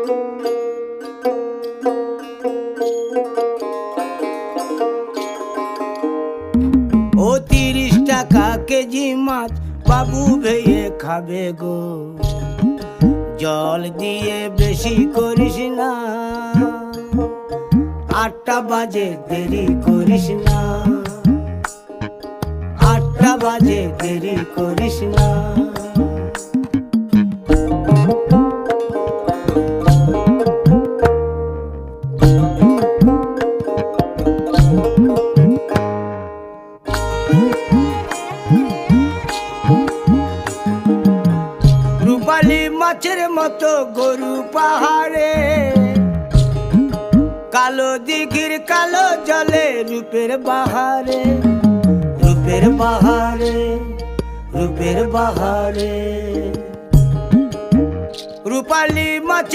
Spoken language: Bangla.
ও 30 টাকা কেজি মাছ বাবু ভেয়ে খাবে গো, জল দিয়ে বেশি করিস না, 8টা বাজে দেরি করিস না, 8টা বাজে দেরি করিস না। রূপালী মাছের মতো গরু পাহাড়ে, কালো দিঘির কালো জলে রূপের বাহারে, রূপের বাহারে, রূপের বাহারে। রূপালী মাছের